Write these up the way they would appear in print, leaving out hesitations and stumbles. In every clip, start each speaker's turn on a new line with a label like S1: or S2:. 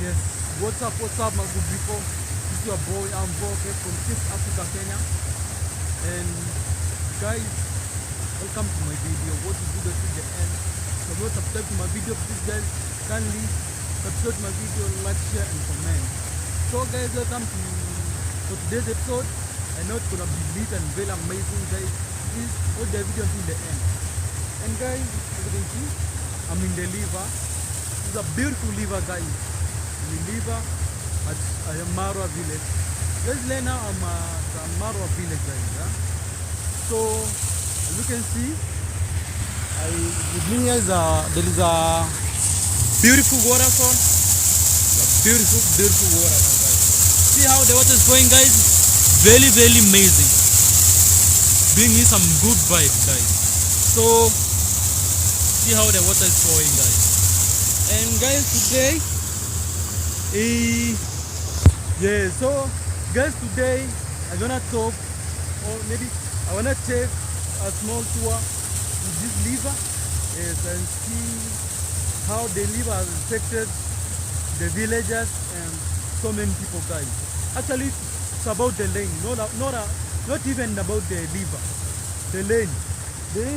S1: Yes, what's up, my good people? This is your boy, I'm Boke from East Africa, Kenya. And guys, welcome to my video. What is video to the end? So if you subscribe to my video, please guys, kindly subscribe to my video, like, share and comment. So guys, welcome to for today's episode. I know it's gonna be lit and very amazing, guys. Please watch the video until the end. And guys, as you can see, I'm in the river. It's a beautiful river, guys. We live at Marwa village. Let's learn now I'm at Marwa village, guys. Yeah? So as you can see, with me here is there is a beautiful waterfall. Beautiful waterfall, guys. See how the water is flowing, guys. Very amazing. Bringing some good vibes, guys. So see how the water is flowing, guys. And guys, today so guys, today I'm gonna talk, or maybe I wanna take a small tour to this river, and see how the river has affected the villagers and so many people, guys. Actually, it's about the lane, not even about the river. The lane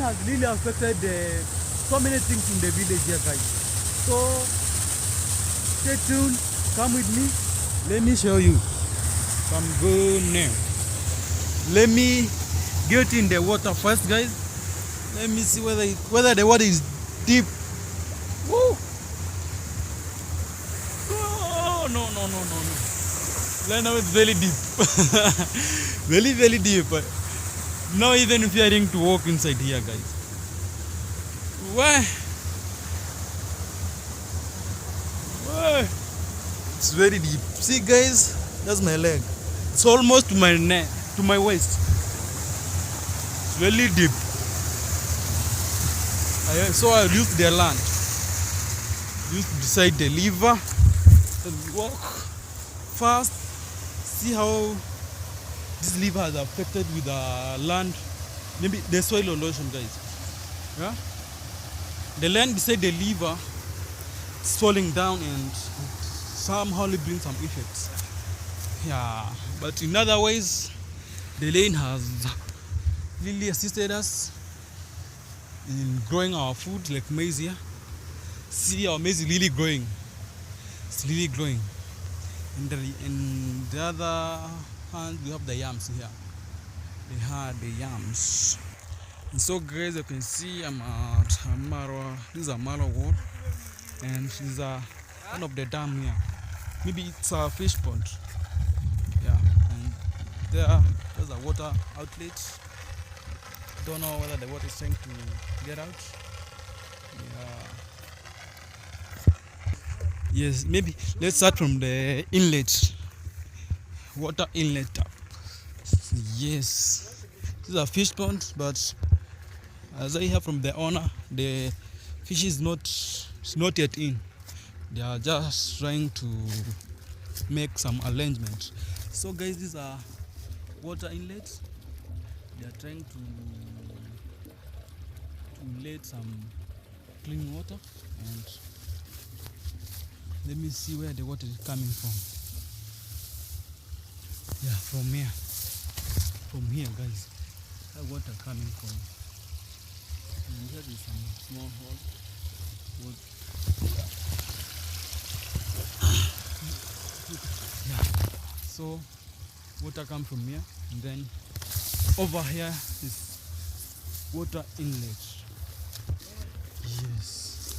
S1: has really affected so many things in the village here, guys. So stay tuned, come with me. Let me show you some good name. Let me get in the water first, guys. Let me see whether the water is deep. Woo! Oh, no. Right now it's very deep. very deep. Now even fearing to walk inside here, guys. Why? It's very deep. See, guys, that's my leg. It's almost to my neck, to my waist. It's really deep. So I use the land, just beside the river, and walk fast. See how this river has affected with the land, maybe the soil erosion, guys. Yeah, the land beside the river is falling down and somehow bring some effects. Yeah, but in other ways, the rain has really assisted us in growing our food, like maize here. See, our maize is really growing. It's really growing. And in the other hand, we have the yams here. They had the yams. And so, guys, you can see I'm at Marwa. This is a Marwa ward, and this is one of the dam here. Maybe it's a fish pond. Yeah, and there's a water outlet. Don't know whether the water is trying to get out. Yeah. Yes, maybe let's start from the inlet. Water inlet tap. Yes, this is a fish pond, but as I hear from the owner, the fish is not yet in. They are just trying to make some arrangement. So guys, these are water inlets. They are trying to let some clean water, and let me see where the water is coming from. Yeah, from here, guys. That water coming from. And here is some small hole. Yeah, so water comes from here, and then over here is water inlet. Yes.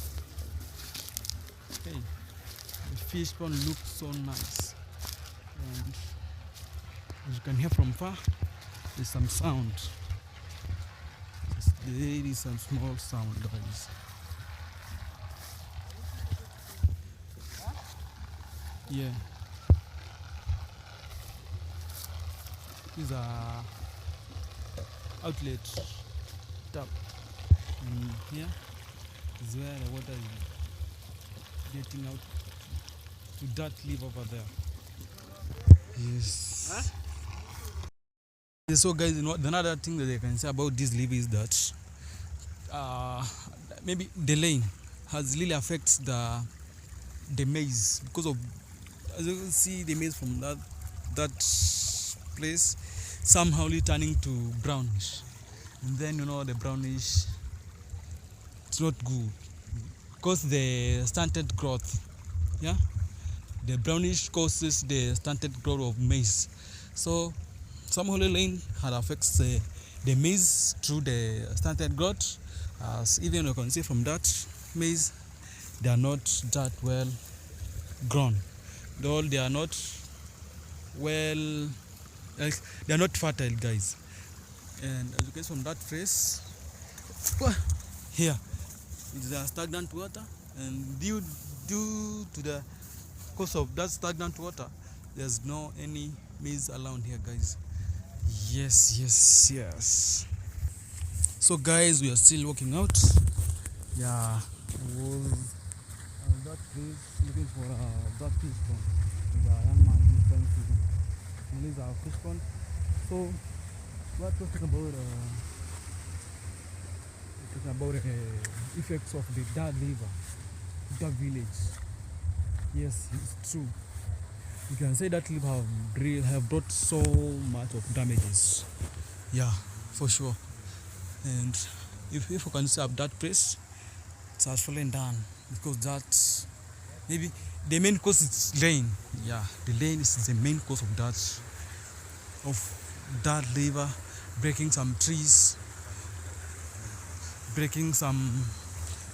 S1: Hey, the fish pond looks so nice, and as you can hear from far, there's some sound. There is some small sound, guys. Yeah. These are outlet tap. And here is where the water is getting out to that leaf over there. Yes. Huh? So guys, another thing that I can say about this leaf is that maybe the rain has really affects the maize because of as you can see, the maize from that place somehow turning to brownish, and then the brownish, it's not good because the stunted growth. Yeah, the brownish causes the stunted growth of maize. So some holy lane had affects the maize through the stunted growth. As even you can see from that maize, they are not that well grown. Though they are not well, they are not fertile, guys. And as you can see from that face, here it's a stagnant water, and due to the cause of that stagnant water, there's no any maize around here, guys. Yes. So guys, we are still working out. Yeah, I was that place looking for that fish pond. The young man is trying to release our fish pond. So we are talking about effects of the Dad River, that village. Yes, it's true. You can say that river have brought so much of damages. Yeah, for sure. And if you can see up that place, it has fallen down because that maybe the main cause is rain. Yeah, the rain is the main cause of that river breaking some trees, breaking some,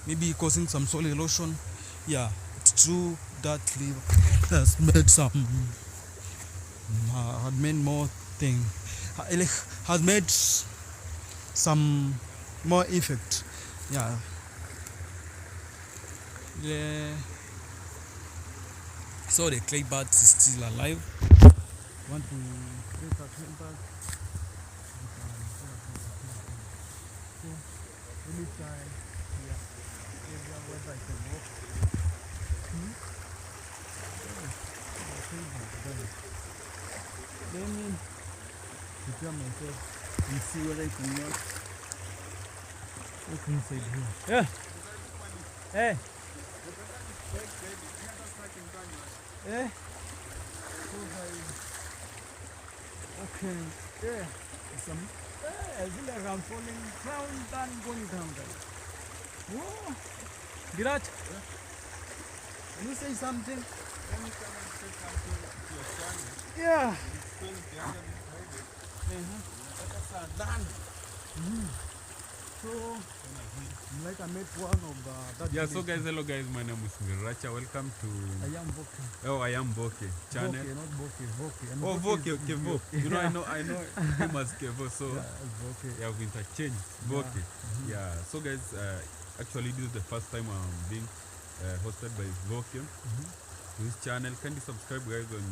S1: maybe causing some soil erosion. Yeah, it's true that river has made some had made more thing, has made some more effect. Yeah. So the clay bat is still alive. Want to break our clay bat? So let me try here. Area where I can walk. Let me prepare myself and see whether I can walk. Look inside here. Yeah. Hey. Eh? Okay. Yeah. Some. I feel like I'm falling down, going down. Whoa. Virat. Yeah. Can you say something? Yeah. So, like I met one of that.
S2: Yeah, so guys, hello guys, my name is Miracha. Welcome to I am Boke channel.
S1: Boke, not Boke, Voke.
S2: Oh, Voke, okay, Voke. You know, I know him as Kevo, so yeah, we interchanged Boke. Yeah, so guys, actually this is the first time I'm being hosted by Voke. This channel, kindly subscribe guys on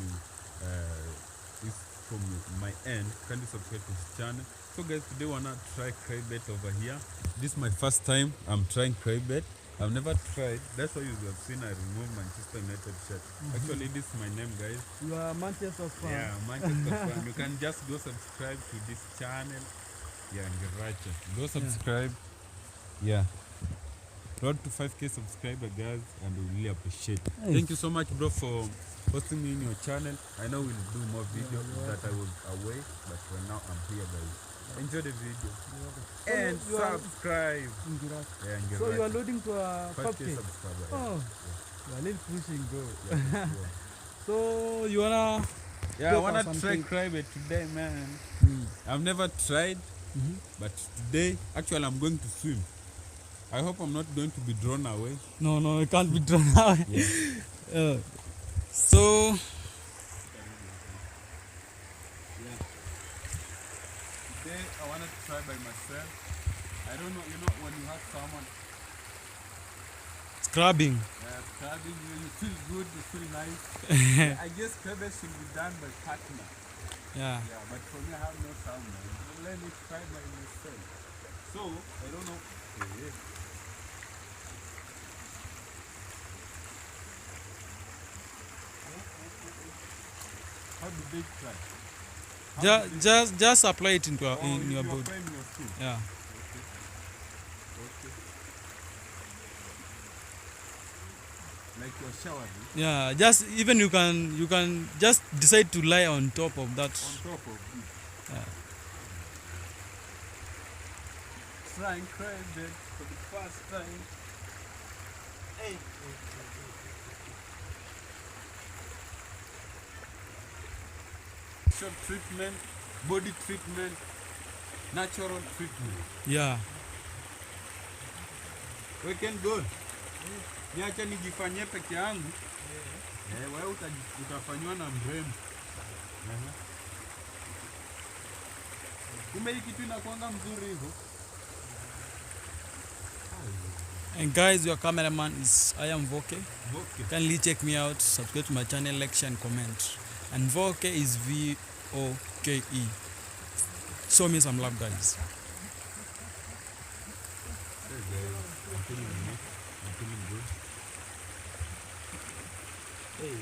S2: this from my end. Kindly subscribe to this channel. So guys, today I wanna try craybait over here. This is my first time I'm trying craybait. I've never tried. That's why you have seen I removed Manchester United shirt. Actually, this is my name, guys.
S1: You are Manchester fan.
S2: Yeah, Manchester fan. You can just go subscribe to this channel. Yeah, Ngiracha. Go subscribe. Yeah. Road to 5K subscriber, guys, and we really appreciate it. Nice. Thank you so much, bro, for posting me in your channel. I know we'll do more videos that I was away, but for now I'm here, guys. Enjoy the video and subscribe. Yeah,
S1: so you are loading to a
S2: 5K subscriber.
S1: Oh, you are a little pushing, bro. Yeah. So you wanna?
S2: Yeah, I wanna try craybait today, man. I've never tried, but today, actually, I'm going to swim. I hope I'm not going to be drawn away.
S1: No, it can't be drawn away. Yeah. So.
S2: Today I wanted to try by myself. I don't know, when you have someone
S1: Scrubbing.
S2: Scrubbing, you feel good, you feel nice. I guess craybait should be done by partner.
S1: Yeah,
S2: but for me I have no someone. Let me try by myself. So, I don't know. How do they try?
S1: Just apply it into in your body. Yeah.
S2: Okay. Like you're showering.
S1: Yeah, just even you can just decide to lie on top of that.
S2: On top of it.
S1: Yeah.
S2: Trying crazy for the first time. Hey. Short treatment, body treatment, natural treatment.
S1: Yeah.
S2: We can go. Niache nijifanyie peke yangu. Wewe utafanywa na mrembo. Kumbe hii kitu inakuanga mzuri hivyo.
S1: And guys, your cameraman is I am Voke.
S2: Voke.
S1: Kindly check me out, subscribe to my channel, like, share and comment. And Voke is VOKE. Show me some love, guys.
S2: Hey guys, I'm feeling good. I'm feeling good. Hey.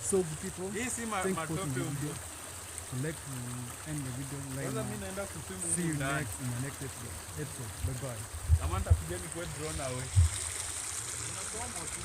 S1: So people,
S2: Hii si
S1: thank
S2: matope
S1: you for the
S2: huko.
S1: video. Like to end the video like
S2: Kwanza
S1: now.
S2: mimi naenda kuswimu
S1: See you
S2: huko ndani.
S1: next in the next episode. Bye bye.
S2: Kama nitakuja nikuwe drone away. Unakuwa moto.